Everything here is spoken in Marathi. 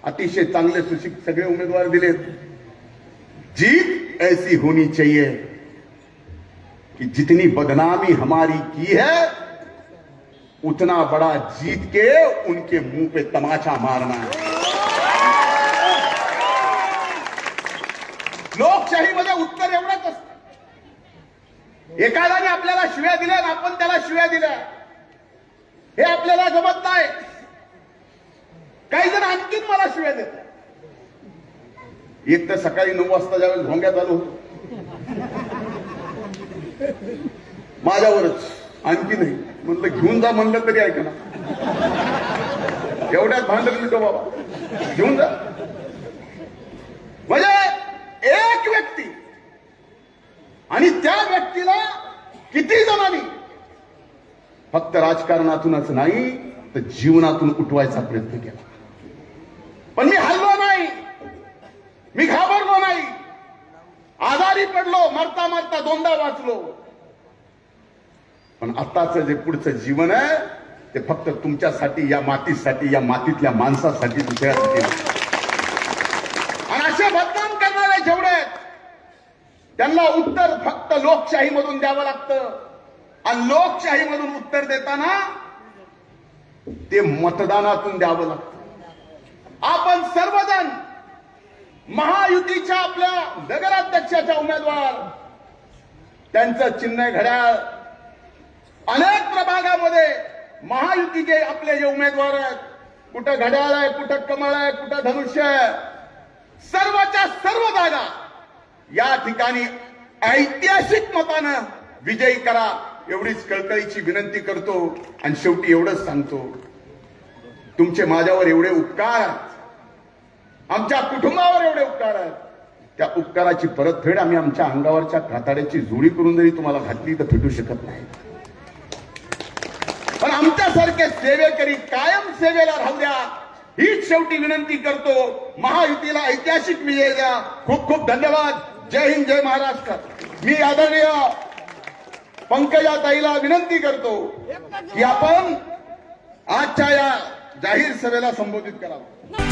अतिशय चांगले सुशिक्षित सगळे उमेदवार दिलेत। जीत ऐसी होनी चाहिए कि जितनी बदनामी हमारी की है उतना बड़ा जीत के उनके मुंह पे तमाचा मारना है। लोकशाहीमध्ये उत्तर एवढंच असतं, एखाद्याने आपल्याला शिव्या दिल्या आणि आपण त्याला शिव्या दिल्या, हे आपल्याला जमत नाही। काही जण आणखीन मला शिव्या देतात। एक तर सकाळी 9 वाजता ज्यावेळेस भोंग्यात आलो माझ्यावरच, आणखी नाही म्हणलं घेऊन जा, म्हणलं तरी ऐका ना, एवढ्यात भांडण मिटो बाबा, घेऊन जा। म्हणजे एक व्यक्ती आणि त्या व्यक्तीला किती जणांनी फक्त राजकारणातूनच नाही तर जीवनातून उठवायचा प्रयत्न केला, पण मी हललो नाही, मी घाबरलो नाही, आजारी पडलो, मरता मरता 2दा वाचलो। पण आताच जे पुढचं जीवन आहे ते फक्त तुमच्यासाठी, या मातीसाठी, या मातीतल्या माणसासाठी, दुसऱ्यासाठी। आणि असे बदनाम करणारे जेवढे आहेत त्यांना उत्तर फक्त लोकशाहीमधून द्यावं लागतं। आणि लोकशाहीमधून उत्तर देताना ते मतदानातून द्यावं लागतं। आपण सर्वजण महायुतीच्या आपल्या नगराध्यक्षाच्या उमेदवार, त्यांचं चिन्ह घड्याळ, अनेक प्रभागामध्ये महायुतीचे आपले जे उमेदवार आहेत, कुठं घड्याळ आहे, कुठं कमळ आहे, कुठं धनुष्य आहे, सर्वच्या सर्व जागा या ठिकाणी ऐतिहासिक मतानं विजयी करा, एवढीच कळकळीची विनंती करतो। आणि शेवटी एवढंच सांगतो, तुमचे माझ्यावर एवढे उपकार आहेत, आमच्या कुटुंबावर एवढे उपकार आहेत, त्या उपकाराची परतफेड आम्ही आमच्या अंगावरच्या कातड्याची जोडी करून जरी तुम्हाला घातली तर फेटू शकत नाही। पण आमच्यासारखे सेवेकरी कायम सेवेला राहू द्या, हीच शेवटी विनंती करतो। महायुतीला ऐतिहासिक विजय द्या। खूप खूप धन्यवाद। जय हिंद, जय महाराष्ट्र। मी आदरणीय पंकजाताईला विनंती करतो की आपण आजच्या या जाहीर सभेला संबोधित करावं।